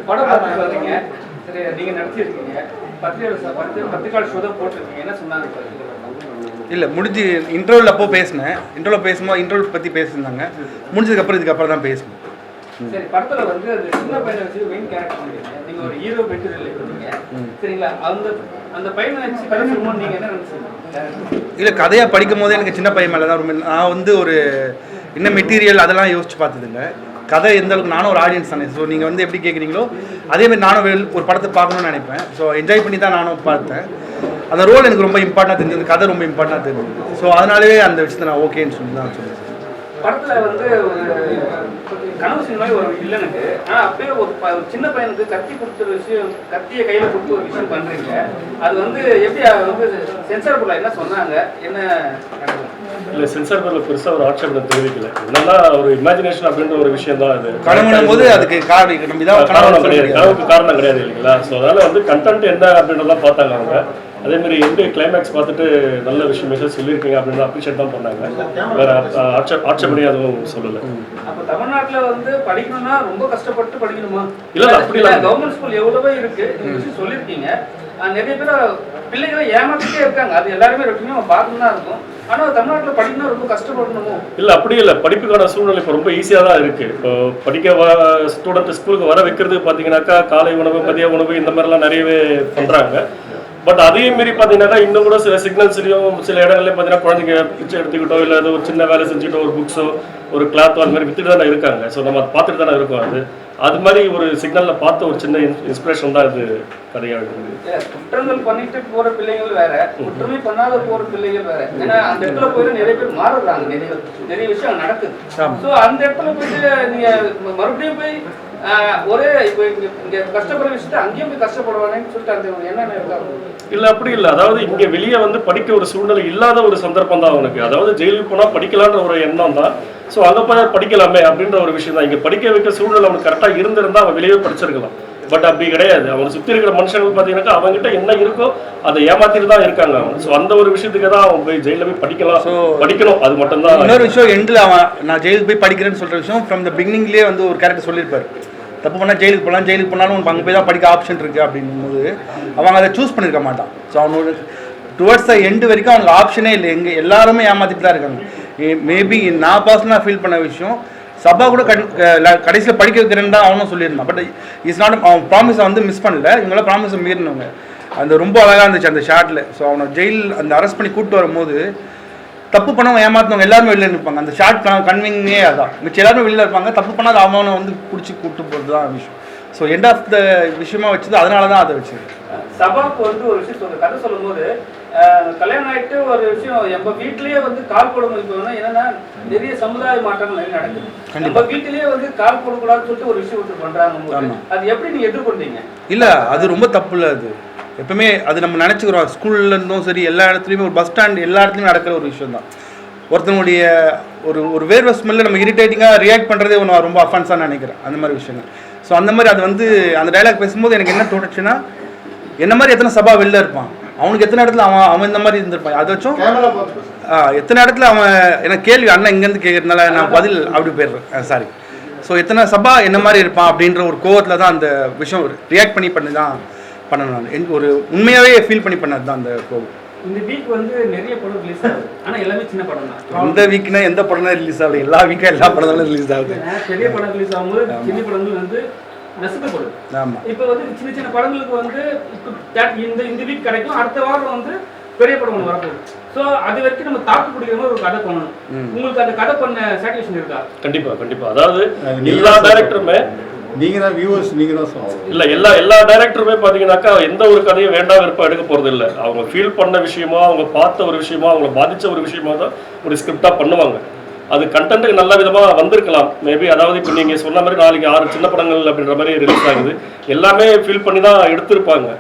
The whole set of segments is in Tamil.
படம் பார்த்து வர்றீங்க, சரி நீங்கள் நடிச்சிருக்கீங்க, 10 கால் ஷோ தான் போட்டிருக்கீங்க, என்ன சொன்னாங்க? இல்லை முடிஞ்சு இன்டர்வியூவில் அப்போ பேசினேன். இன்டர்வியூவில் பேசும்போது இன்டர்வியூ பற்றி பேசியிருந்தாங்க. முடிஞ்சதுக்கப்புறம் இதுக்கப்புறம் தான் பேசணும். சரி, படத்தில் வந்து அந்த சின்ன பையனை வச்சு மெயின் கேரக்டர் பண்ணுறீங்க, நீங்கள் ஒரு ஹீரோ மெட்டீரியல் இருக்கீங்க, சரிங்களா? அந்த பையனை வச்சு கதை சொல்லும்போது நீங்கள் என்ன நினச்சிங்க? இல்லை, கதையாக படிக்கும் போதே எனக்கு சின்ன பையன் மேலே தான் ரொம்ப நான் வந்து ஒரு என்ன மெட்டீரியல் அதெல்லாம் யோசிச்சு பார்த்ததில்ல. கதை எந்த அளவுக்கு நானும் ஒரு ஆடியன்ஸ் தானே. ஸோ நீங்கள் வந்து எப்படி கேட்குறீங்களோ அதேமாதிரி நானும் ஒரு படத்தை பார்க்கணும்னு நினைப்பேன். ஸோ என்ஜாய் பண்ணி தான் நானும் பார்த்தேன். அந்த ரோல் எனக்கு ரொம்ப இம்பார்ட்டண்டாக தெரிஞ்சது, கதை ரொம்ப இம்பார்ட்டண்டாக தெரிஞ்சது. ஸோ அதனாலேயே அந்த விஷயத்தை நான் ஓகேன்னு சொல்லி தான் சொல்லுவேன். படத்தில் வந்து கனவு சினிமா ஒரு இல்லைனுக்கு, ஆனால் அப்படியே ஒரு சின்ன பையனுக்கு கத்தி கொடுத்த விஷயம், கத்தியை கையில் கொடுத்து ஒரு விஷயம் பண்ணுறீங்க, அது வந்து எப்படி வந்து சென்சார் போர்டில் என்ன சொன்னாங்க, என்ன? இல்லை, சென்சார் போர்டில் பெருசாக ஒரு ஆட்சேபனை தெரிவிக்கல. என்னன்னா ஒரு இமேஜினேஷன் அப்படின்ற ஒரு விஷயம் தான். அது கனவுனும் போது அதுக்கு காரணம் கிடையாது, கனவுக்கு காரணம் கிடையாது இல்லைங்களா? ஸோ அதனால் வந்து கண்டென்ட் என்ன அப்படின்றதான் பார்த்தாங்க அவங்க. அதேமாதிரி எந்த கிளைமேக்ஸ் பார்த்துட்டு நல்ல விஷயம் மெசேஜ் சொல்லியிருக்கீங்க அப்படின்னு அப்ரிஷியேட் தான் பண்ணாங்க. வேற ஆட்சேபனை அதுவும் சொல்லலை. அப்போ தமிழ்நாட்டில் வந்து படிக்கணும்னா ரொம்ப கஷ்டப்பட்டு படிக்கணுமா? இல்லை, அப்படி இல்லை. கவர்மெண்ட் ஸ்கூல் எவ்வளவோ இருக்கு, நீங்கள் சொல்லியிருக்கீங்க. நிறைய பேர் பிள்ளைகளை ஏமாத்திட்டே இருக்காங்க, அது எல்லாருமே ரொட்டீனாக பார்க்கணும் தான் இருக்கும். ஆனால் தமிழ்நாட்டில் படிக்கணும் ரொம்ப கஷ்டப்படணுமோ? இல்லை, அப்படி இல்லை. படிப்புக்கான சூழ்நிலை இப்போ ரொம்ப ஈஸியாக தான் இருக்குது. இப்போ படிக்க ஸ்டூடெண்ட் ஸ்கூலுக்கு வர வைக்கிறதுக்கு பார்த்தீங்கன்னாக்கா காலை உணவு, மதிய உணவு இந்த மாதிரிலாம் நிறையவே பண்ணுறாங்க. பட் அதே மாரி பார்த்தீங்கன்னாக்கா இன்னும் கூட சில சிக்னல்ஸ்லையும் சில இடங்கள்லையும் பார்த்தீங்கன்னா குழந்தைங்க பிச்சை எடுத்துக்கிட்டோ இல்லை அது ஒரு சின்ன வேலை செஞ்சுட்டோ ஒரு புக்ஸோ ஒரு கிளாத்தோ அந்த மாதிரி வித்துட்டு தானே இருக்காங்க. ஸோ நம்ம அதை பார்த்துட்டு தானே இருக்கோம். அது மாதிரி ஒரு சிக்னலில் பார்த்த ஒரு சின்ன இன்ஸ்பிரேஷன் தான் இது கதையாக இருக்குது. குற்றங்கள் பண்ணிட்டு போகிற பிள்ளைகள் வேற, குற்றமே பண்ணாத போகிற பிள்ளைகள் வேற. ஏன்னா அந்த இடத்துல போயிட்டு நிறைய பேர் மாறுறாங்க, நிறைய விஷயம் நடக்குது. ஸோ அந்த இடத்துல போயிட்டு நீங்கள் மறுபடியும் போய் ஒரே இப்போ இங்கே கஷ்டப்படுற விஷயத்தை அங்கேயும் போய் கஷ்டப்படுவானேன்னு சொல்லிட்டு அந்த என்ன இருக்காங்க? இல்லை, அப்படி இல்லை. அதாவது இங்கே வெளியே வந்து படிக்க ஒரு சூழ்நிலை இல்லாத ஒரு சந்தர்ப்பம் தான் அவனுக்கு. அதாவது ஜெயிலுக்கு போனால் படிக்கலான்ற ஒரு எண்ணம் தான். ஸோ அங்கே போய் படிக்கலாமே அப்படின்ற ஒரு விஷயம் தான். இங்கே படிக்க வைக்க சூழ்நிலை அவனுக்கு கரெக்டாக இருந்திருந்தா அவன் வெளியே படிச்சிருக்கலாம். பட் அப்படி கிடையாது. அவனை சுற்றி இருக்கிற மனுஷங்களுக்கு பார்த்தீங்கன்னாக்கா அவங்ககிட்ட என்ன இருக்கோ அதை ஏமாத்திட்டு தான் இருக்காங்க அவன். ஸோ அந்த ஒரு விஷயத்துக்கு தான் அவன் போய் ஜெயிலில் போய் படிக்கலாம், படிக்கணும். அது மட்டும்தான். இன்னொரு விஷயம், எண்டில் அவன் நான் ஜெயிலுக்கு போய் படிக்கிறேன்னு சொல்கிற விஷயம் ஃப்ரம் த பிகினிங்லேயே வந்து ஒரு கேரக்டர் சொல்லியிருப்பார். தப்பு பண்ணால் ஜெயிலுக்கு போகலாம், ஜெயிலுக்கு போனாலும் அங்கே போய் தான் படிக்க ஆப்ஷன் இருக்குது அப்படிங்கும்போது அவங்க அதை சூஸ் பண்ணியிருக்க மாட்டான். ஸோ அவனோட டுவர்ட்ஸ் த எண்டு வரைக்கும் அவனுக்கு ஆப்ஷனே இல்லை. எல்லாருமே ஏமாற்றிட்டு தான் இருக்காங்க. மேபி நான் பர்சனலாக ஃபீல் பண்ண விஷயம், சபா கூட கடைசியில் படிக்க வைக்கிறேன்னு தான் அவனும் சொல்லியிருந்தான். பட் இட்ஸ் நாட், அவன் ப்ராமிஸை வந்து மிஸ் பண்ணல, இவங்களாம் ப்ராமிஸை மீறினவங்க. அந்த ரொம்ப அழகாக இருந்துச்சு அந்த ஷார்ட்டில். ஸோ அவனை ஜெயில் அந்த அரெஸ்ட் பண்ணி கூப்பிட்டு வரும்போது தப்பு பண்ணவங்க ஏமாத்தினவங்க எல்லாருமே வெளியில் இருப்பாங்க. அந்த ஷார்ட் கன்விங்கே அதான், மிச்சம் எல்லாருமே வெளியில் இருப்பாங்க. தப்பு பண்ணால் அவனை வந்து பிடிச்சி கூப்பிட்டு போகிறது தான் விஷயம். ஸோ எண்ட் ஆஃப் த விஷயமா வச்சது அதனால தான் அதை வச்சது. சபாவுக்கு வந்து ஒரு விஷயம் கதை சொல்லும் போது கல்யாணம் ஆகிட்டு ஒரு விஷயம் நம்ம வீட்லேயே வந்து கால் போட முடியும். என்னன்னா நிறைய சமுதாய மாற்றங்கள் நிறைய நடக்குது. நம்ம வீட்டிலேயே வந்து கால் போடக்கூடாதுன்னு சொல்லிட்டு ஒரு விஷயம் ஒருத்தர் பண்றாங்க. அது எப்படி நீங்க எதிர்கொண்டீங்க? இல்லை, அது ரொம்ப தப்பு இல்லை. அது எப்பவுமே அது நம்ம நினச்சிக்கிறோம். ஸ்கூல்ல இருந்தும் சரி, எல்லா இடத்துலையுமே ஒரு பஸ் ஸ்டாண்ட் எல்லா இடத்துலையுமே நடக்கிற ஒரு விஷயம் தான். ஒருத்தனுடைய ஒரு வேர்வை ஸ்மெல்ல நம்ம இரிட்டேட்டிங்காக ரியாக்ட் பண்ணுறதே ஒன்று ரொம்ப அஃபென்ஸாக நினைக்கிறேன், அந்த மாதிரி விஷயங்கள். ஸோ அந்த மாதிரி அது வந்து அந்த டைலாக் பேசும்போது எனக்கு என்ன தோணுச்சுன்னா, என்ன மாதிரி எத்தனை சபா வெளில இருப்பான், அவனுக்கு எத்தனை இடத்துல அவன் இந்த மாதிரி இருந்திருப்பான். அதை வச்சும் எத்தனை இடத்துல அவன் எனக்கு கேள்வி அண்ணன் இங்கேருந்து கேட்கறதுனால நான் பதில் அப்படி போயிடுறேன், சாரி. ஸோ எத்தனை சபா என்ன மாதிரி இருப்பான் அப்படின்ற ஒரு கோவத்தில் தான் அந்த விஷயம் ரியாக்ட் பண்ணி தான் பண்ணேன் நான். ஒரு உண்மையாகவே ஃபீல் பண்ணது தான் அந்த கோவம். இந்த வீக் வந்து நிறைய படம் ரிலீஸ் ஆகுது, ஆனால் எல்லாமே சின்ன படம் தான். இந்த வீக்னா எந்த படம் தான் ரிலீஸ் ஆகுது? எல்லா வீக்கும் எல்லா படம் தான் ரிலீஸ் ஆகுது. பெரிய படம் ரிலீஸ் ஆகும்போது சின்ன படங்கள் வந்து நசுக்கப்படுது. ஆமாம், இப்போ வந்து சின்ன சின்ன படங்களுக்கு வந்து இந்த வீக் கிடைக்கும், அடுத்த வாரம் வந்து பெரிய படம் ஒன்று வரப்போகுது. ஸோ அது வரைக்கும் நம்ம தாக்கு பிடிக்கிற மாதிரி ஒரு கதை பண்ணணும். உங்களுக்கு அந்த கதை பண்ண சாட்டிஸ்ஃபேக்ஷன் இருக்கா? கண்டிப்பாக. அதாவது எல்லா டைரக்டருமே நீங்க தான் வியூவர்ஸ், நீங்க தான் சொல்லணும். இல்ல, எல்லா டைரக்டருமே பாத்தீங்கன்னாக்கா எந்த ஒரு கதையும் வேண்டாம் விருப்பம் எடுக்க போறது இல்லை. அவங்க ஃபீல் பண்ண விஷயமா, அவங்க பார்த்த ஒரு விஷயமா, அவங்க பாதிச்ச ஒரு விஷயமா தான் ஒரு ஸ்கிரிப்டா பண்ணுவாங்க. அது கண்டென்ட்டுக்கு நல்ல விதமா வந்திருக்கலாம் மேபி. அதாவது இப்போ நீங்க சொன்ன மாதிரி நாளைக்கு 6 சின்ன படங்கள் அப்படின்ற மாதிரி ரிலீஸ் ஆகுது, எல்லாமே ஃபீல் பண்ணி தான் எடுத்திருப்பாங்க.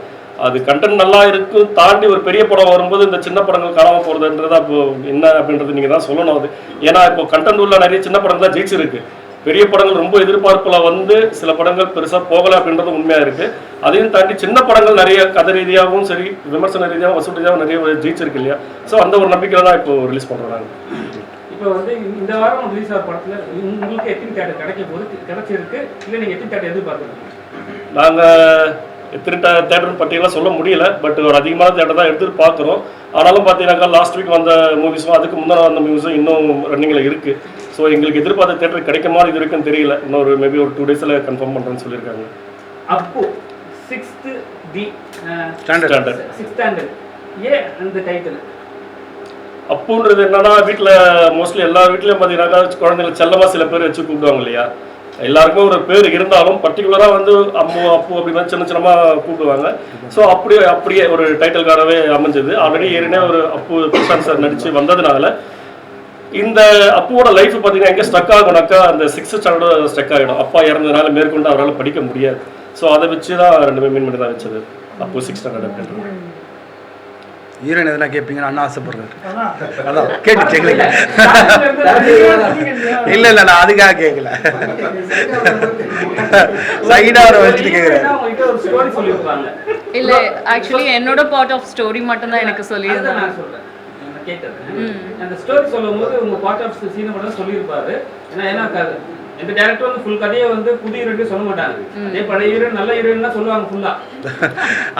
அது கண்டென்ட் நல்லா இருக்கும் தாண்டி ஒரு பெரிய படம் வரும்போது இந்த சின்ன படங்கள் காணாம போறதுன்றதா இப்போ என்ன அப்படின்றது நீங்க தான் சொல்லணும். அது ஏன்னா இப்போ கண்டென்ட் உள்ள நிறைய சின்ன படங்கள் தான் ஜெயிச்சிருக்கு. பெரிய படங்கள் ரொம்ப எதிர்பார்ப்புல வந்து சில படங்கள் பெருசா போகல அப்படின்றது உண்மையா இருக்கு. அதையும் தாண்டி சின்ன படங்கள் நிறைய கதை ரீதியாகவும் சரி, விமர்சன ரீதியாகவும் வசூல் ரீதியாகவும் நிறைய ஜெயிச்சிருக்கு இல்லையா? ஸோ அந்த ஒரு நம்பிக்கையில தான் இப்போ ரிலீஸ் பண்றாங்க. இப்போ வந்து இந்த வாரம் ரிலீஸ் ஆகிற படத்துல உங்களுக்கு எத்தனை தேட்டர் கிடைக்க போது கிடைச்சிருக்கு, இல்லை நீங்க எத்தனை தேட்டர் எதிர்பார்க்குறீங்க? நாங்கள் எத்தனை தேட்டர் பற்றியெல்லாம் சொல்ல முடியல, பட் ஒரு அதிகமான தேட்டர் தான் எடுத்துகிட்டு பார்க்குறோம். ஆனாலும் பார்த்தீங்கன்னாக்கா லாஸ்ட் வீக் வந்த மூவிஸும் அதுக்கு முன்னாடி வந்த மூவிஸும் இன்னும் ரன்னிங்கில் இருக்குது. ஸோ எங்களுக்கு எதிர்பார்த்த தேட்டர் கிடைக்குமா இது இருக்குன்னு தெரியல. இன்னொரு மேபி ஒரு 2 days கன்ஃபார்ம் பண்ணுறேன்னு சொல்லியிருக்காங்க. அப்போ 6th D standard 6th standard ஏன் அந்த டைட்டில் அப்புன்றது என்னன்னா, வீட்டில் மோஸ்ட்லி எல்லா வீட்லையும் பார்த்தீங்கன்னாக்கா குழந்தைங்க செல்லமாக சில பேர் வச்சு கூப்பிடுவாங்க இல்லையா. எல்லாருக்குமே ஒரு பேர் இருந்தாலும் பர்டிகுலராக வந்து அம்மு அப்பு அப்படின்னா சின்ன சின்னமாக கூப்பிடுவாங்க. ஸோ அப்படியே ஒரு டைட்டில்காரவே அமைஞ்சது. ஆல்ரெடி ஏறினே ஒரு அப்பு பிரசாந்த் சார் நடித்து வந்ததுனால இந்த அப்புவோட லைஃப் பார்த்தீங்கன்னா எங்கே ஸ்டக் ஆகுனாக்கா அந்த 6th standard ஸ்டக் ஆகிடும். அப்பா இறந்ததுனால மேற்கொண்டு அவரால் படிக்க முடியாது. ஸோ அதை வச்சு தான் 2 மீன் பண்ணி தான் வச்சது அப்போ 6th standard அப்படின்றது. ஹீரோயின் எதனா கேட்பீங்கன்னு அண்ணா ஆசைப்படுறாரு. அதான் கேட்டு கேட்கல. இல்லை நான் அதுக்காக கேட்கல. சைடா அவரை வச்சுட்டு கேட்குறேன். இல்லை ஆக்சுவலி என்னோட பார்ட் ஆஃப் ஸ்டோரி மட்டும் தான் எனக்கு சொல்லியிருந்தேன். அந்த ஸ்டோரி சொல்லும்போது உங்க பார்ட் ஆஃப் சீனை மட்டும் சொல்லியிருப்பாரு. ஏன்னா இந்த டைரக்டர் வந்து ஃபுல் கதையை வந்து புதிய ஹீரோயின் சொல்ல மாட்டாங்க. அதே பழைய ஹீரோயின் நல்ல ஹீரோயின் தான் சொல்லுவாங்க ஃபுல்லா.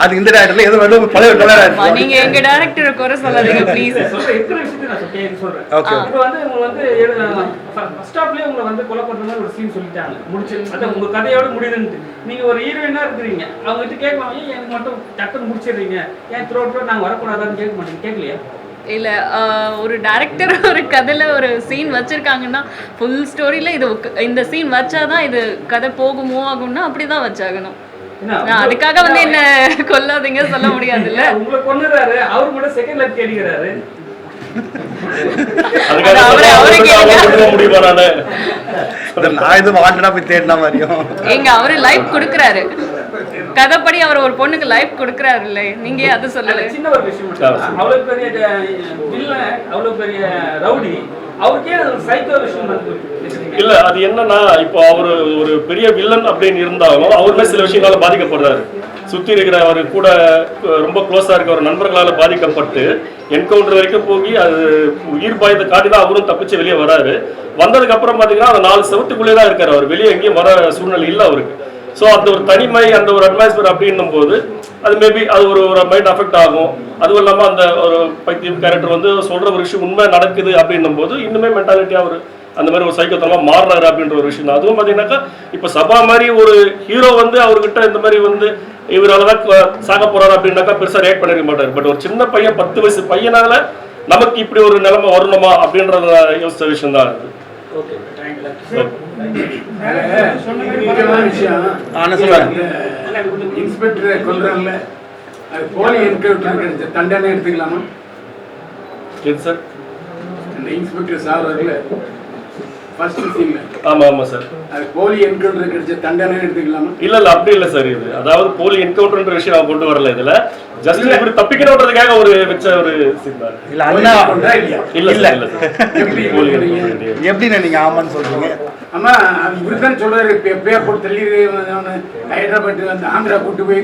அது இந்த டைரக்டர்ல ஏதோ வந்து பழைய கலர். நீங்க எங்க டைரக்டரை குறை சொல்லாதீங்க ப்ளீஸ். சொல்றேன் இருக்கிற விஷயத்தை நான் சொல்றேன். இப்போ வந்து உங்களுக்கு வந்து ஃபர்ஸ்ட் ஹாஃப்லயே உங்களை வந்து கொலை பண்ற மாதிரி ஒரு சீன் சொல்லிட்டாங்க முடிச்சு. அதான் உங்க கதையோட முடியுதுன்னு நீங்க ஒரு ஹீரோயினா இருக்கிறீங்க. அவங்க கிட்ட கேட்கலாம், ஏன் எனக்கு மட்டும் டக்குன்னு முடிச்சிடுறீங்க, ஏன் த்ரோட் நாங்க வரக்கூடாதான்னு கேட்க மாட்டீங்க. கேட்கலையா? இல்லை ஒரு டைரக்டர் ஒரு கதையில் ஒரு சீன் வச்சுருக்காங்கன்னா ஃபுல் ஸ்டோரியில் இது இந்த சீன் வச்சாதான் இது கதை போகுமோ ஆகும்னா அப்படி தான் வச்சாகணும். அதுக்காக வந்து என்ன கொல்லாதீங்க சொல்ல முடியாதுல்ல. உங்களை கொன்னுறாரு, அவரு கூட செகண்ட் லைஃப் கேட்கிறாரு. நான் இது வாண்டடா போய் தேடினா மாதிரியும் எங்க அவரு லைஃப் கொடுக்குறாரு. கதைப்படி அவர் ஒரு பொண்ணுக்கு லைஃப் கொடுக்குறாரு இல்ல, நீங்க அது சொல்லல. சின்ன ஒரு விஷயம் மட்டும், அவ்வளவு பெரிய வில்லன், அவ்வளவு பெரிய ரவுடி, அவருக்கே அது ஒரு சைக்கோ விஷயம் இல்ல. அது என்னன்னா, இப்போ அவரு ஒரு பெரிய வில்லன் அப்படின்னு இருந்தாலும் அவருமே சில விஷயங்களால பாதிக்கப்படுறாரு. சுற்றி இருக்கிற அவர் கூட ரொம்ப க்ளோஸாக இருக்க ஒரு நண்பர்களால் பாதிக்கப்பட்டு என்கவுண்டர் வரைக்கும் போய் அது உயிர் பாயத்தை காட்டி தான் அவரும் தப்பிச்சு வெளியே வராரு. வந்ததுக்கப்புறம் பார்த்தீங்கன்னா அந்த 4 செவத்துக்குள்ளே தான் இருக்கார். அவர் வெளியே எங்கேயும் வர சூழ்நிலை இல்லை அவருக்கு. ஸோ அந்த ஒரு தனிமை, அந்த ஒரு அட்மாஸ்பியர் அப்படின்னும் போது அது மேபி அது ஒரு மைண்ட் அஃபெக்ட் ஆகும். அதுவும் இல்லாமல் அந்த ஒரு பைத்தியம் கேரக்டர் வந்து சொல்கிற ஒரு விஷயம் உண்மை நடக்குது அப்படின்னும் போது இன்னுமே மென்டாலிட்டியாக அவர் அந்த மாதிரி ஒரு சைக்கோத்தனமாக மாறினாரு அப்படின்ற ஒரு விஷயம் தான். அதுவும் பார்த்தீங்கன்னாக்கா இப்போ சபா மாதிரி ஒரு ஹீரோ வந்து அவர்கிட்ட இந்த மாதிரி வந்து இவரால் தான் சாக போறாரு அப்படின்னாக்கா பெருசாக ரியாக்ட் பண்ணிருக்க மாட்டார். பட் ஒரு சின்ன பையன் 10 வயசு பையனால நமக்கு இப்படி ஒரு நிலைமை வரணுமா அப்படின்றத யோசிச்ச விஷயம் தான் அது. இன்ஸ்பெக்டர் கொல்றாங்கல்ல, அது போலி என்கவுண்டர் கிடைச்ச தண்டனை எடுத்துக்கலாமா? எது சார்? அந்த இன்ஸ்பெக்டர் சார் வரல ஃபர்ஸ்ட் சீன்ல. ஆமா ஆமா சார். அது போலி என்கவுண்டர் கிடைச்ச தண்டனை எடுத்துக்கலாமா? இல்ல அப்படி இல்ல சார். இது அதாவது போலி என்கவுண்டர்ன்ற விஷயம் அவன் கொண்டு வரல. இதுல ஜஸ்ட் இப்படி தப்பிக்கணும்ன்றதுக்காக ஒரு வச்ச ஒரு சீன் தான். இல்ல அண்ணா இல்ல இல்ல இல்ல எப்படி நீங்க ஆமான்னு சொல்றீங்க? ஆமா, இவருதான் சொல்றாரு, பேப்பர் தள்ளி ஹைதராபாத் வந்து ஆந்திரா கூட்டு போய்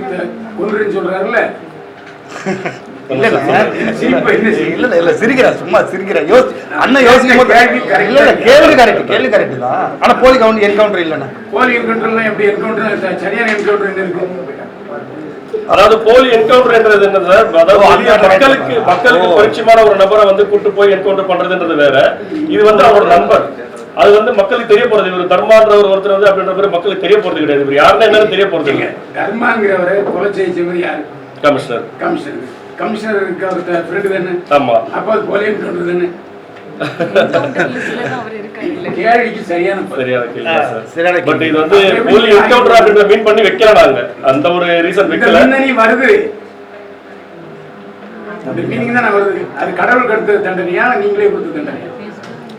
கொல்றேன்னு சொல்றாருல்ல. இல்ல சிரிக்கிறா, சும்மா சிரிக்கிறா. அண்ணன் யோசிக்கும் கேள்வி கரெக்ட் தான். ஆனா போலி என்கவுண்டர் இல்லைன்னா போலி என்கவுண்டர்லாம் எப்படி என்கவுண்டர் சரியான என்கவுண்டர் என்ன இருக்கு? அதாவது போலி என்கவுண்டர்ன்றது என்ன சார்? அதாவது மக்களுக்கு பரிச்சயமான ஒரு நபரை வந்து கூட்டு போய் என்கவுண்டர் பண்றதுன்றது வேற. இது வந்து அவரோட நண்பர். அது வந்து மக்களுக்கு தெரிய போறது. இவர் தர்மான்ற ஒருத்தர் வந்து அப்படின்ற மாதிரி மக்களுக்கு தெரிய போறது கிடையாது. இவர் யாருன்னா என்னன்னு தெரிய போறது இல்லை. தர்மாங்கிறவரை கொலை செய்தவர் யாரு? கமிஷனர். கமிஷனருக்கு அவர் ஃப்ரெண்டு தானே? ஆமா. அப்போ அது போலி என்கவுண்டர் தானே? கேள்விக்கு சரியான கேள்வி சார். பட் இது வந்து போலி என்கவுண்டர் அப்படின்ற மீன் பண்ணி வைக்கலாங்க. அந்த ஒரு ரீசன் வைக்கல. வருது, அந்த மீனிங் தான் வருது. அது கடவுளுக்கு அடுத்த தண்டனையா, நீங்களே கொடுத்த தண்டனையா?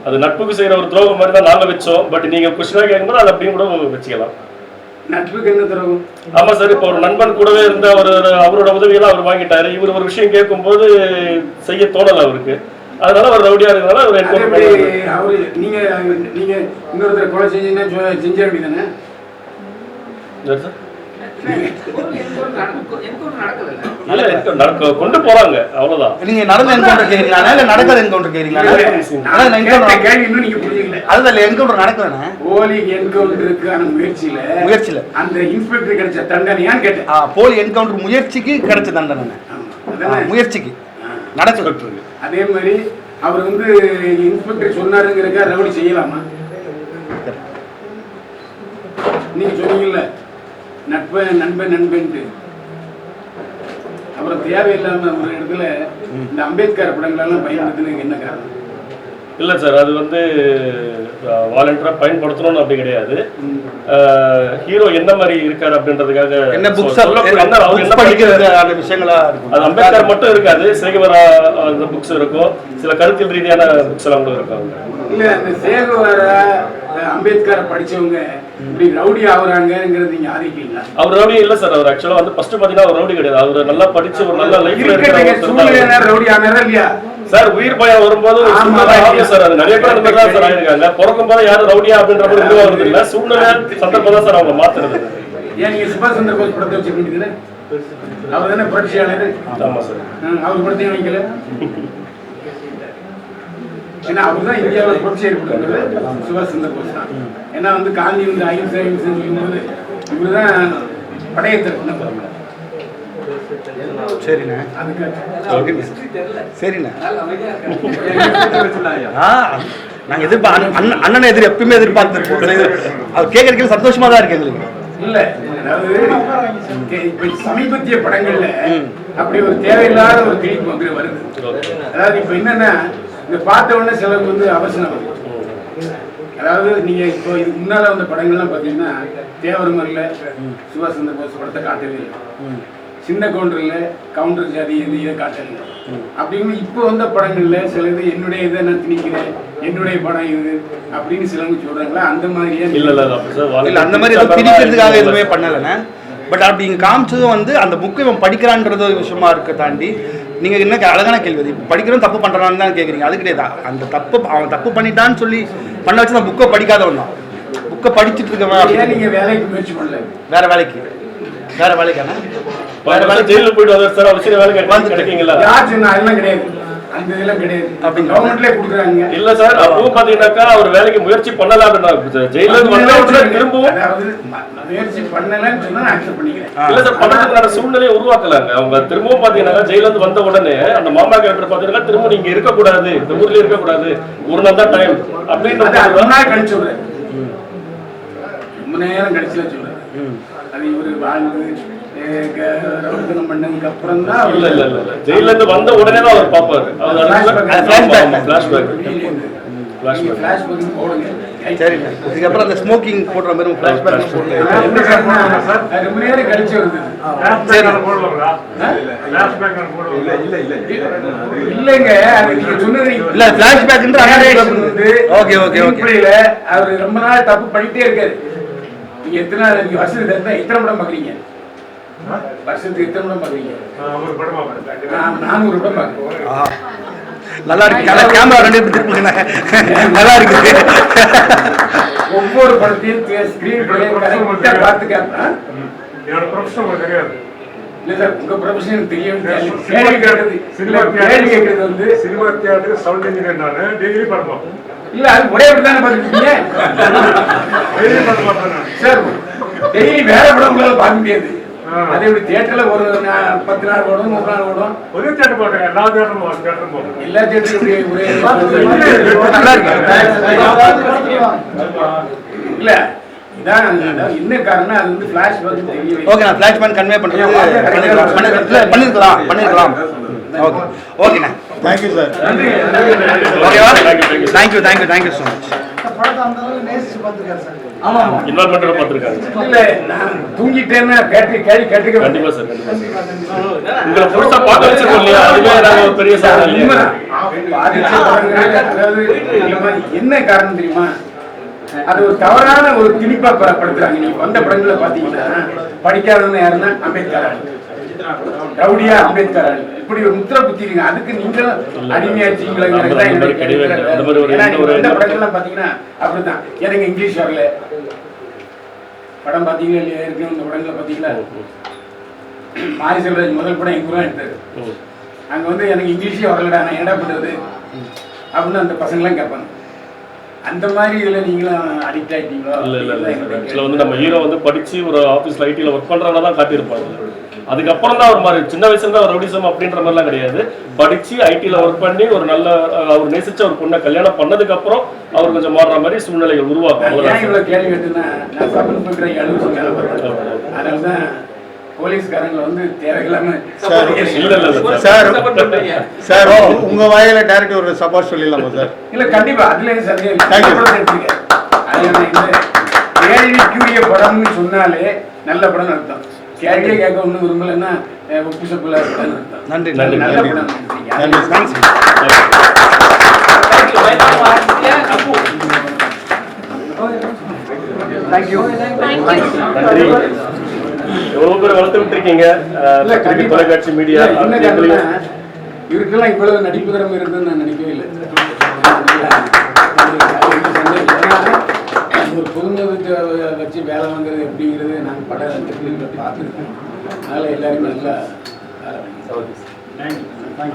அது நட்புக்கு செய்யற ஒரு துரோகம் மாதிரி தான் நாங்க வச்சோம். பட் நீங்க கொஸ்டினா கேட்கும்போது அது அப்படின்னு கூட வச்சுக்கலாம். நட்புக்கு என்ன துரோகம்? ஆமா சார். இப்போ ஒரு நண்பன் கூடவே இருந்த அவரோட உதவியெல்லாம் அவர் வாங்கிட்டாரு. இவர் ஒரு விஷயம் கேட்கும் போது செய்ய தோணல அவருக்கு. அதனால ஒரு ரவுடியா இருக்கிறதால அவர் நீங்க இன்னொருத்தர் கொலை செஞ்ச வேண்டியதானே? கொண்டு போறாங்க, அவ்வளவுதான். நீங்க நடந்த என்கவுண்டர் கேக்குறீங்களா இல்ல நடக்காத என்கவுண்டர் கேக்குறீங்களா? கேள்வி இன்னும் நீங்க புரியல. அதுதான் என்கவுண்டர் நடக்கலண்ணே. போலி என்கவுண்டருக்கான முயற்சியில அந்த இன்ஸ்பெக்டர் கிடைச்ச தண்டனையான்னு கேட்டேன். போலி என்கவுண்டர் முயற்சிக்கு கிடைச்ச தண்டனை, முயற்சிக்கு நடக்க. அதே மாதிரி அவர் வந்து இன்ஸ்பெக்டர் சொன்னாருங்கிறக்க ரவுடி செய்யலாமா? நீங்க சொன்னீங்கல்ல நண்பன்ட்டு, அப்புறம் தேவையில்லாம ஒரு இடத்துல இந்த அம்பேத்கர் படங்களெல்லாம் பயன்படுத்தினதுக்கு என்ன காரணம்? இல்லை சார், அது வந்து வாலண்டியராக பயன்படுத்தணும்னு அப்படி கிடையாது. ஹீரோ என்ன மாதிரி இருக்காரு அப்படின்றதுக்காக என்ன புக்ஸ் விஷயங்களா அது அம்பேத்கர் மட்டும் இருக்காது, சேகுவரா அந்த புக்ஸ் இருக்கும், சில கருத்தியல் ரீதியான புக்ஸ் எல்லாம் கூட இருக்காங்க. இல்ல அந்த சேகுவரா அம்பேத்கர் படிச்சவங்க இப்படி ரவுடி ஆகுறாங்கிறது நீங்க ஆதரிக்கீங்களா? அவர் ரவுடி இல்ல சார். அவர் ஆக்சுவலா வந்து ஃபர்ஸ்ட் பாத்தீங்கன்னா அவர் ரவுடி கிடையாது. அவர் நல்லா படிச்சு ஒரு நல்ல லைஃப்ல இருக்கிற ரவுடி ஆனாரா இல்லையா சார்? உயிர் பயம் வரும்போது சார் அது நிறைய பேர் அந்த மாதிரி தான் சார் ஆயிருக்காங்க. பிறக்கும் போது யாரும் ரவுடியா அப்படின்ற மாதிரி உருவாகிறது இல்ல, சூழ்நிலை சந்தர்ப்பம் தான் சார் அவங்க மாத்துறது. ஏன் நீங்க சுபாஷ் சந்திர போஸ் படத்தை வச்சுக்கிட்டு அவர் தானே புரட்சியாளர்? ஆமா சார். அவர் படத்தையும் வைக்கல, ஏன்னா அவர் தான் இந்தியாவில் புரட்சி ஏற்படுத்துறது சுபாஷ் சந்திர போஸ் தான். ஏன்னா வந்து காந்தி வந்து அஹிம்சை சொல்லும்போது இவர் தான் படையத்திற்கு. சரிண்ணே, சரிண்ணே. நாங்கள் அண்ணனை எப்பயுமே எதிர்பார்த்துருக்கோம். அவர் கேட்கறதுக்கு சந்தோஷமா தான் இருக்கு எங்களுக்கு. இல்ல அதாவது இப்ப சமீபத்திய படங்கள்ல அப்படி ஒரு தேவையில்லாத ஒரு திணிப்பு வருது. அதாவது இப்ப என்னன்னா இந்த பார்த்த உடனே சிலருக்கு வந்து அவசரம் வருது. அதாவது நீங்க இப்போ இதுக்கு முன்னால வந்த படங்கள்லாம் பாத்தீங்கன்னா தேவரமர்ல சுபாஷ் சந்திர போஸ் படத்தை காட்டவே இல்லை, சின்ன கவுண்டர் ஜாதி இதை காட்டல. அப்படின்னு இப்போ வந்த படங்கள்ல சில இது என்னுடைய இதை நான் திணிக்கிறேன், என்னுடைய படம் இது அப்படின்னு சிலவங்க சொல்றாங்களா? அந்த மாதிரியே இல்ல, அந்த மாதிரி திணிக்கிறதுக்காக எதுவுமே பண்ணலைண்ணே. பட் அப்படி இங்கே காமிச்சதும் வந்து அந்த புக்கை இவன் படிக்கிறான்றது விஷயமா இருக்க தாண்டி நீங்கள் என்ன அழகான கேள்வி, இப்போ படிக்கிறோம் தப்பு பண்ணுறான்னு தான் கேட்குறீங்க. அது கிடையாது, அந்த தப்பு அவன் தப்பு பண்ணிட்டான்னு சொல்லி பண்ண வச்சு அந்த புக்கை படிக்காதவன் தான். புக்கை படிச்சுட்டு இருக்கவன் நீங்கள் வேலைக்கு முயற்சி பண்ணல, வேற வேலைக்கான வேற வேலை ஜெயிலுக்கு போயிட்டு வந்தார் சார். அவசியம் வேலை கிடைக்குங்களா? யார் சொன்னா? அதெல்லாம் கிடையாது, அந்த இதெல்லாம் கிடையாது. அப்படி கவர்மெண்ட்லேயே கொடுக்குறாங்க. இல்ல சார், அப்பவும் பாத்தீங்கன்னாக்கா அவர் வேலைக்கு முயற்சி பண்ணல அப்படின்னா ஜெயில திரும்பவும் முயற்சி பண்ணலன்னு சொன்னா அக்செப்ட் பண்ணிக்கிறேன். இல்ல சார், பணத்துக்கான சூழ்நிலையை உருவாக்கலாங்க. அவங்க திரும்பவும் பாத்தீங்கன்னா ஜெயில இருந்து வந்த உடனே அந்த மாமா கேரக்டர் பாத்தீங்கன்னா திரும்ப நீங்க இருக்கக்கூடாது, இந்த ஊர்ல இருக்கக்கூடாது, ஒரு நாள் தான் டைம் அப்படின்னு கழிச்சு விடுறேன். ரொம்ப நேரம் கழிச்சுல சொல்றேன். அது இவரு வாழ்ந்து பண்ணதுக்கு அப்புறம் தான் இல்ல இல்ல இல்ல ஜெயில இருந்து வந்த உடனே தான் அவர் பாப்பாரு. சரி, இதுக்கப்புறம் அந்த ஸ்மோக்கிங் போடுற மாதிரி ஃபிளாஷ்பேக் போட்டு ரொம்ப நேரம் கழிச்சு வருது. இல்லைங்க, அது நீங்க சொன்னது இல்ல ஃபிளாஷ்பேக்ன்ற. Okay okay okay. அவர் ரொம்ப நாள் தப்பு பண்ணிட்டே இருக்காரு. நீங்க எத்தனை வருஷத்துக்கு எத்தனை படம் பாக்குறீங்க? வருஷத்துக்கு எத்தனை படம் பாக்குறீங்க? 400 படம் பாக்குறேன். நல்லா இருக்கு, கேமரா ரெண்டு திருப்புங்க, நல்லா இருக்கு. ஒவ்வொரு படத்தையும் ஸ்கிரீன் பிளே பார்த்து கேட்பேன். என்னோட ப்ரொஃபஷன் தெரியாது. இல்ல சார், உங்க ப்ரொஃபஷன் தெரியும். கேள்வி கேட்கறது வந்து சினிமா தியேட்டர் சவுண்ட் இன்ஜினியர். நான் டெய்லி படம் பார்ப்பேன். இல்ல அது ஒரே படம் தானே பார்த்துருக்கீங்க? டெய்லி படம் பார்ப்பேன் சார். டெய்லி வேற படம் உங்களால பார்க்க முடியாது. அதே எப்படி தியேட்டர்ல ஒரு 10 நாள் ஓடும், 100 நாள் ஓடும். ஒரே தியேட்டர் போட்டேன், எல்லா தியேட்டரும் போட்டேன். எல்லா தியேட்டரும் ஒரே இல்ல. இதான் என்ன காரணம், அது வந்து ஃபிளாஷ் வந்து தெரியவே. ஓகே, நான் ஃபிளாஷ் பேன் கன்வே பண்றது பண்ணிருக்கலாம். ஓகே ஓகேண்ணா, தேங்க்யூ சார். ஓகேவா, தேங்க்யூ ஸோ மச். ஆமா இன்வால்வ்மென்ட் பார்த்திருக்காங்க. இல்ல, நான் தூங்கிட்டேன்னா கேட்டுக்க. கண்டிப்பா சார், உங்களை புதுசா பார்க்க வச்சிருக்கோம் இல்லையா, அதுவே நாங்க ஒரு பெரிய சாதனை. என்ன காரணம் தெரியுமா? அது ஒரு தவறான ஒரு திணிப்பா படுத்துறாங்க. நீங்க வந்த படங்களை பாத்தீங்கன்னா படிக்காதவங்க யாருன்னா அம்பேத்கர், ரவுடியா அம்பேத்கர், இப்படி ஒரு முத்திர குத்திருங்க. அதுக்கு நீங்களும் அடிமையாச்சீங்களா? படங்கள்லாம் பாத்தீங்கன்னா அப்படிதான். எனக்கு இங்கிலீஷ் வரல படம் பாத்தீங்களா இல்லையா? இருக்கு இந்த படங்களை பாத்தீங்களா? மாரி செல்வராஜ் முதல் படம் எங்க ஊரா எடுத்தாரு. அங்க வந்து எனக்கு இங்கிலீஷே வரலடா, நான் என்ன பண்றது அப்படின்னு அந்த பசங்களாம் கேட்பாங்க. அந்த மாதிரி இதில் நீங்களும் அடிக்ட் ஆகிட்டீங்களோ? இல்லை ஆக்சுவலாக வந்து நம்ம ஹீரோ வந்து படித்து ஒரு ஆஃபீஸில் ஐடியில் ஒர்க் பண்ணுறவங்க தான் காட்டியிருப்பாங்க. அதுக்கப்புறம் தான் அவர் மாதிரி சின்ன வயசுல தான் ரவுடிசம் அப்படின்ற மாதிரிலாம் கிடையாது. படித்து ஐடியில் ஒர்க் பண்ணி ஒரு நல்ல அவர் நேசிச்ச ஒரு பொண்ணை கல்யாணம் பண்ணதுக்கப்புறம் அவர் கொஞ்சம் மாறுற மாதிரி சூழ்நிலைகள் உருவாக்கும். இவ்வளோ கேள்வி கேட்டுன்னா நான் சப் இன்ஸ்பெக்டர் 70 வேலை பண்ணுறேன். அதனால தான் போலீஸ்காரங்களை வந்து தேவையில்லாம சார் உங்க வாயில டைரக்ட் ஒரு சப்போர்ட் சொல்லிடலாமா சார்? இல்ல கண்டிப்பா அதுல சந்தேகம். கேள்விக்குரிய படம்னு சொன்னாலே நல்ல படம் அர்த்தம். கேள்வியே கேட்க ஒன்றும் விரும்பலைன்னா உப்பு சப்புல அர்த்தம். நன்றி நல்ல நன்றி படம். நன்றி. தேங்க்யூ. எவ்வளவு பேர் வளர்த்து விட்டுருக்கீங்க தொலைக்காட்சி மீடியா. இவருக்கெல்லாம் இவ்வளவு நடிப்பு திறமை இருக்குன்னு நான் நினைக்கவே இல்லை. ஒரு பொதுமதத்தை வச்சு வேலை வாங்குறது எப்படிங்கிறது நாங்கள் படத்தில் பார்த்துருக்கோம். அதனால எல்லாருமே நல்லா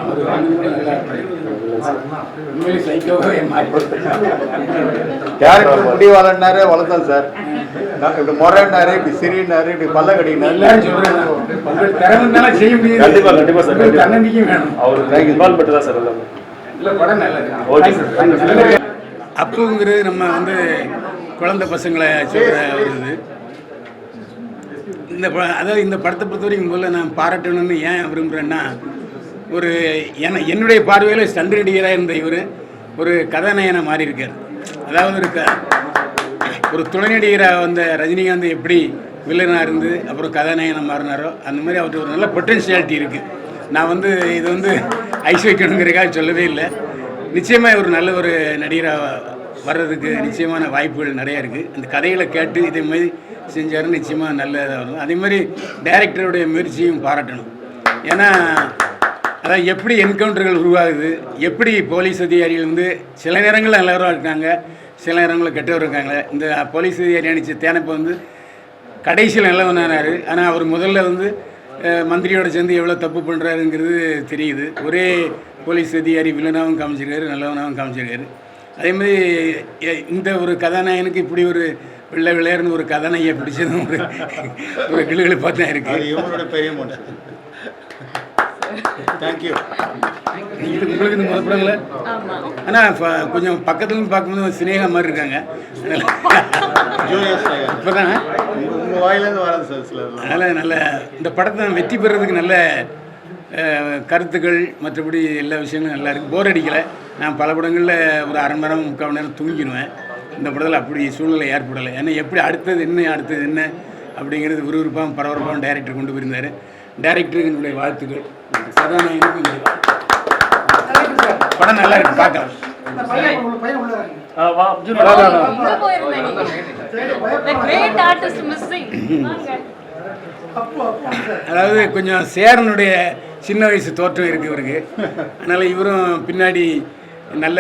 அவர் வாங்கினது நல்லா உண்மையிலே சைக்கோவே மாறி கேரக்டர் முடிவாளன்னாரு வளர்த்தான் சார். இப்படி முறைன்னாரு, இப்படி சிறினாரு, இப்படி பல்ல கடினாரு. எல்லாரும் சொல்றேன் திறமை செய்ய முடியாது. கண்டிப்பா கண்டிப்பா சார். தன்னம்பிக்கையும் வேணும். அவருக்கு இன்வால்மெண்ட் தான் சார் எல்லாமே. இல்லை படம் நல்லது. Okay sir. அப்புங்கிறது நம்ம வந்து குழந்தை பசங்களை சொல்கிற ஒரு இது. அதாவது இந்த படத்தை பொறுத்த வரைக்கும் முதல்ல நான் பாராட்டணும்னு ஏன் விரும்புகிறேன்னா, ஒரு என்னுடைய பார்வையில் ஸ்டண்ட் நடிகராக இருந்த இவர் ஒரு கதாநாயகனை மாறி இருக்கார். அதாவது ஒரு துணை நடிகராக வந்த ரஜினிகாந்த் எப்படி வில்லனாக இருந்து அப்புறம் கதாநாயகனை மாறினாரோ அந்த மாதிரி அவருக்கு ஒரு நல்ல பொட்டென்ஷியாலிட்டி இருக்குது. நான் வந்து இது வந்து ஐஸ் வைக்கணுங்கிறதுக்காக சொல்லவே இல்லை. நிச்சயமாக ஒரு நல்ல ஒரு நடிகராக வர்றதுக்கு நிச்சயமான வாய்ப்புகள் நிறையா இருக்குது. அந்த கதைகளை கேட்டு இதே மாதிரி செஞ்சாருன்னு நிச்சயமாக நல்லதாக வரும். அதே மாதிரி டைரக்டருடைய முயற்சியும் பாராட்டணும். ஏன்னா அதான் எப்படி என்கவுண்டர்கள் உருவாகுது, எப்படி போலீஸ் அதிகாரிகள் வந்து சில நேரங்களில் நல்லவராக இருக்காங்க, சில நேரங்களில் கெட்டவர் இருக்காங்க. இந்த போலீஸ் அதிகாரி அணிச்ச தேனப்போ வந்து கடைசியில் நல்லவனானார். ஆனால் அவர் முதல்ல வந்து மந்திரியோட சேர்ந்து எவ்வளோ தப்பு பண்ணுறாருங்கிறது தெரியுது. ஒரே போலீஸ் அதிகாரி வில்லனாகவும் காமிச்சிருக்காரு, நல்லவனாகவும் காமிச்சிருக்காரு. அதேமாதிரி இந்த ஒரு கதாநாயகனுக்கு இப்படி ஒரு வெள்ளை விளையாடுன்னு ஒரு கதாநாயகியை பிடிச்சதும் ஒரு கிளுகிழப்பாக தான் இருக்குது. இவங்களோட பெரிய மனுஷன். தேங்க்யூ. உங்களுக்கு இந்த முதல் படம் இல்லை, ஆனால் கொஞ்சம் பக்கத்துலேருந்து பார்க்கும்போது சினேகா மாதிரி இருக்காங்க. இப்போ தான் உங்கள் வாயிலேருந்து வராது சார் சில. அதனால் நல்ல இந்த படத்தை வெற்றி பெறதுக்கு நல்ல கருத்துக்கள் மற்றபடி எல்லா விஷயங்களும் நல்லா இருக்குது. போர் அடிக்கலை. நான் பல படங்களில் ஒரு அரை மணி நேரம் 3/4 மணி நேரம் தூங்கிடுவேன். இந்த படத்தில் அப்படி சூழ்நிலை ஏற்படலை. ஏன்னா எப்படி அடுத்தது என்ன அப்படிங்கிறது விறுவிறுப்பாகவும் பரபரப்பாகவும் டைரக்டர் கொண்டு போயிருந்தார். டைரக்டருக்கு என்னுடைய வாழ்த்துக்கள். கதாநாயகனுக்கும் படம் நல்லா இருக்கு, பார்க்கலாம். அதாவது கொஞ்சம் சேரனுடைய சின்ன வயசு தோற்றம் இருக்குது இவருக்கு. அதனால் இவரும் பின்னாடி நல்ல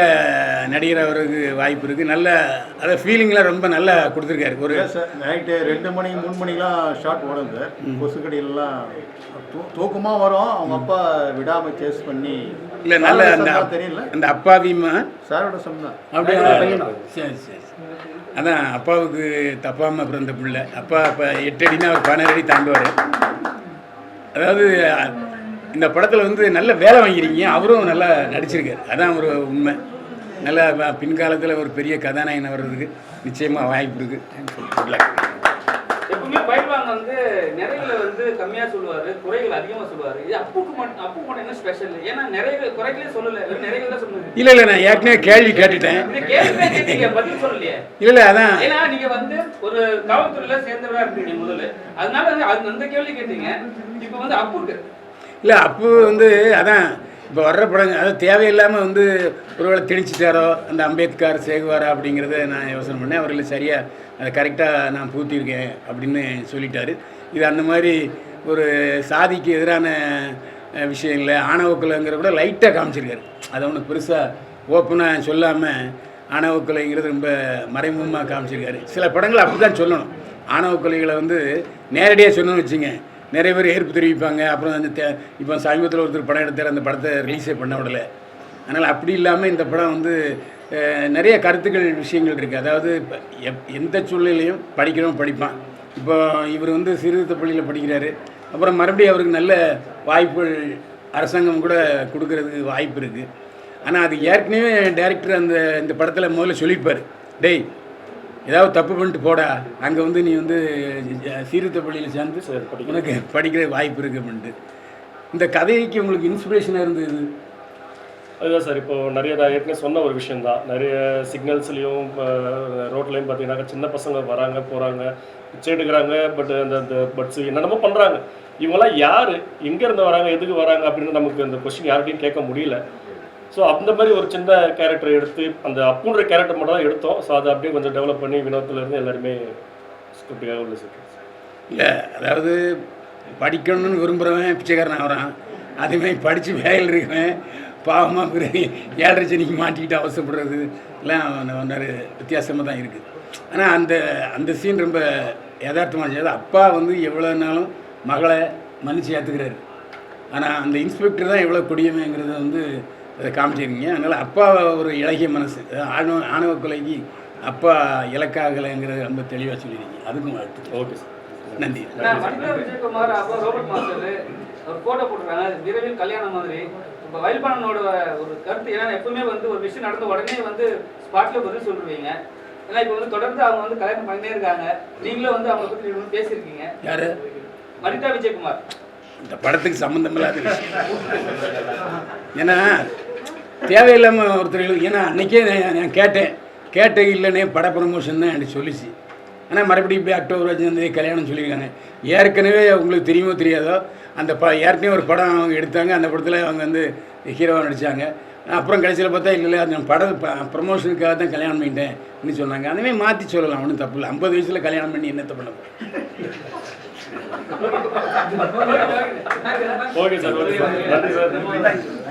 நடிகர் அவருக்கு வாய்ப்பு இருக்குது. நல்ல அதை ஃபீலிங்லாம் ரொம்ப நல்லா கொடுத்துருக்காரு. ஒரு சார் நைட்டு 2 மணி 3 மணிலாம் ஷார்ட் ஓடும் சார். கொசுக்கடியிலலாம் தூக்கமாக வரும். அவங்க அப்பா விடாமல் சேஸ் பண்ணி இல்லை நல்ல தெரியல அந்த அப்பாவிமா சாரோட சொன்னா அப்படியே. சரி சரி. அதான் அப்பாவுக்கு தப்பாமல் பிறந்த பிள்ளை. அப்பா இப்போ 8 அடினா அவர் 12 அடி தாண்டுவார். அதாவது இந்த படத்தில் வந்து நல்ல வேலை வாங்கிருக்கீங்க. அவரும் நல்லா நடிச்சிருக்காரு. அதான் ஒரு உண்மை. நல்ல பின்காலத்தில் ஒரு பெரிய கதாநாயகன் வர்றதுக்கு நிச்சயமாக வாய்ப்பு இருக்குது. எப்பவுமே பயில்வாங்க வந்து நிறைகளை வந்து கம்மியாக சொல்லுவார், குறைகள் அதிகமாக சொல்லுவார். இது அப்புக்கு மட்டும் என்ன ஸ்பெஷல்? ஏன்னா நிறைய குறைகளே சொல்லலை, நிறைகள் தான் சொல்லுங்க. இல்லை நான் ஏற்கனவே கேள்வி கேட்டுட்டேன். பதில் சொல்லலையே. இல்லை அதான் ஏன்னா நீங்கள் வந்து ஒரு காவல்துறையில் சேர்ந்தவராக இருக்கீங்க முதல்ல, அதனால அந்த கேள்வி கேட்டீங்க. இப்போ வந்து அப்புக்கு இல்லை அப்பு வந்து அதான் இப்போ வர்ற படங்க அது தேவையில்லாமல் வந்து ஒருவேளை திணிச்சிட்டாரோ அந்த அம்பேத்கர் சேகுவாரா அப்படிங்கிறத நான் யோசனை பண்ணேன். அவர்கள் சரியாக அதை கரெக்டாக நான் பூத்திருக்கேன் அப்படின்னு சொல்லிட்டாரு. இது அந்த மாதிரி ஒரு சாதிக்கு எதிரான விஷயங்கள ஆணவக்கலைங்கிற கூட லைட்டாக காமிச்சிருக்காரு. அதை ஒன்று பெருசாக ஓப்பனாக சொல்லாமல் ஆணவக்கலைங்கிறது ரொம்ப மறைமுகமாக காமிச்சிருக்காரு. சில படங்கள் அப்படி தான் சொல்லணும். ஆணவக்கலைகளை வந்து நேரடியாக சொல்லணும்னு வச்சுங்க, நிறைய பேர் ஏற்பு தெரிவிப்பாங்க. அப்புறம் அந்த இப்போ சமீபத்தில் ஒருத்தர் படம் எடுத்தார், அந்த படத்தை ரிலீஸே பண்ண விடலை. அதனால் அப்படி இல்லாமல் இந்த படம் வந்து நிறைய கருத்துக்கள் விஷயங்கள் இருக்குது. அதாவது இப்ப எந்த சூழ்நிலையும் படிப்பான். இப்போ இவர் வந்து சீர்திருத்த பள்ளியில் படிக்கிறாரு. அப்புறம் மறுபடியும் அவருக்கு நல்ல வாய்ப்புகள் அரசாங்கம் கூட கொடுக்கறதுக்கு வாய்ப்பு இருக்குது. ஆனால் அது ஏற்கனவே டைரக்டர் இந்த படத்தில் முதல்ல சொல்லியிருப்பார், டேய் ஏதாவது தப்பு பண்ணிட்டு போடா, அங்கே வந்து நீ வந்து சீர்திருத்த பள்ளியில் சேர்ந்து உனக்கு படிக்கிற வாய்ப்பு இருக்குது அப்படின்ட்டு. இந்த கதைக்கு உங்களுக்கு இன்ஸ்பிரேஷனாக இருந்தது? அதுதான் சார், இப்போ நிறைய நான் ஏற்கனவே சொன்ன ஒரு விஷயம் தான். நிறைய சிக்னல்ஸ்லையும் ரோட்லையும் பார்த்தீங்கன்னாக்கா சின்ன பசங்க வராங்க போகிறாங்க, பிச்சை எடுக்கிறாங்க, அந்த பட்ஸ் என்னென்னமோ பண்ணுறாங்க. இவங்கெல்லாம் யார், எங்கேருந்து வராங்க, எதுக்கு வராங்க அப்படின்னு நமக்கு அந்த கொஸ்டின் யார்கிட்டையும் கேட்க முடியல. ஸோ அந்த மாதிரி ஒரு சின்ன கேரக்டர் எடுத்து அந்த அப்புன்ற கேரக்டர் மட்டும் தான் எடுத்தோம். ஸோ அதை அப்படியே கொஞ்சம் டெவலப் பண்ணி வினோத்திலேருந்து எல்லாருமே ஸ்கிரிப்டுக்காக உள்ள சேர்த்து. இல்லை, அதாவது படிக்கணும்னு விரும்புகிறவன் பிச்சைக்காரன் ஆகிறான். அதுமாதிரி படித்து வேலையில் இருக்கிறவன் பாவமாக பிறகு 7:30 சனிக்கு மாட்டிக்கிட்டு அவசரப்படுறது எல்லாம் நிறைய வித்தியாசமாக தான் இருக்குது. ஆனால் அந்த சீன் ரொம்ப யதார்த்தமாக இருந்தது. அப்பா வந்து எவ்வளோ நாளும் மகளை மன்னிச்சு ஏற்றுக்கிறாரு. ஆனால் அந்த இன்ஸ்பெக்டர் தான் எவ்வளோ கொடியமைங்கிறத வந்து அதை காமிச்சிருக்கீங்க. அதனால் அப்பா ஒரு இலகிய மனசு, ஆணவ கொலைக்கு அப்பா இலக்காகலைங்கிறத ரொம்ப தெளிவாக சொல்லியிருக்கீங்க. அதுக்கும் வாழ்த்து. ஓகே சார், நன்றி. மனிதா விஜயகுமார் அப்புறம் ரோபர்ட் மாஸ்டர் ஒரு போட்டோ போட்டுருக்காங்க, விரைவில் கல்யாணம் மாதிரி. இப்போ வயல்பானனோட ஒரு கருத்து ஏன்னா எப்பவுமே வந்து ஒரு விஷயம் நடந்த உடனே வந்து ஸ்பாட்ல பதில் சொல்லுவீங்க. ஏன்னா இப்போ வந்து தொடர்ந்து அவங்க வந்து கல்யாணம் பண்ணிட்டே இருக்காங்க. நீங்களும் வந்து அவங்க பற்றி பேசியிருக்கீங்க. யாரு? மனிதா விஜயகுமார். இந்த படத்துக்கு சம்மந்தமில்லாத விஷயம். ஏன்னா தேவையில்லாமல் ஒருத்தர், ஏன்னா அன்றைக்கே நான் கேட்டேன் இல்லைன்னே பட ப்ரமோஷன் தான் எனக்கு சொல்லிச்சு. ஆனால் மறுபடியும் இப்போ அக்டோபர் 5 கல்யாணம் சொல்லியிருக்காங்க. ஏற்கனவே உங்களுக்கு தெரியுமோ தெரியாதோ அந்த ஏற்கனவே ஒரு படம் அவங்க எடுத்தாங்க. அந்த படத்தில் அவங்க வந்து ஹீரோவாக நடித்தாங்க. அப்புறம் கடைசியில் பார்த்தா இல்லை அந்த படம் ப்ரமோஷனுக்காக தான் கல்யாணம் பண்ணிட்டேன் அப்படின்னு சொன்னாங்க. அந்தமாதிரி மாற்றி சொல்லலாம், ஒன்றும் தப்பு இல்லை. 50 வயசில் கல்யாணம் பண்ணி என்னத்தை பண்ண ஓகே சார், நன்றி சார்.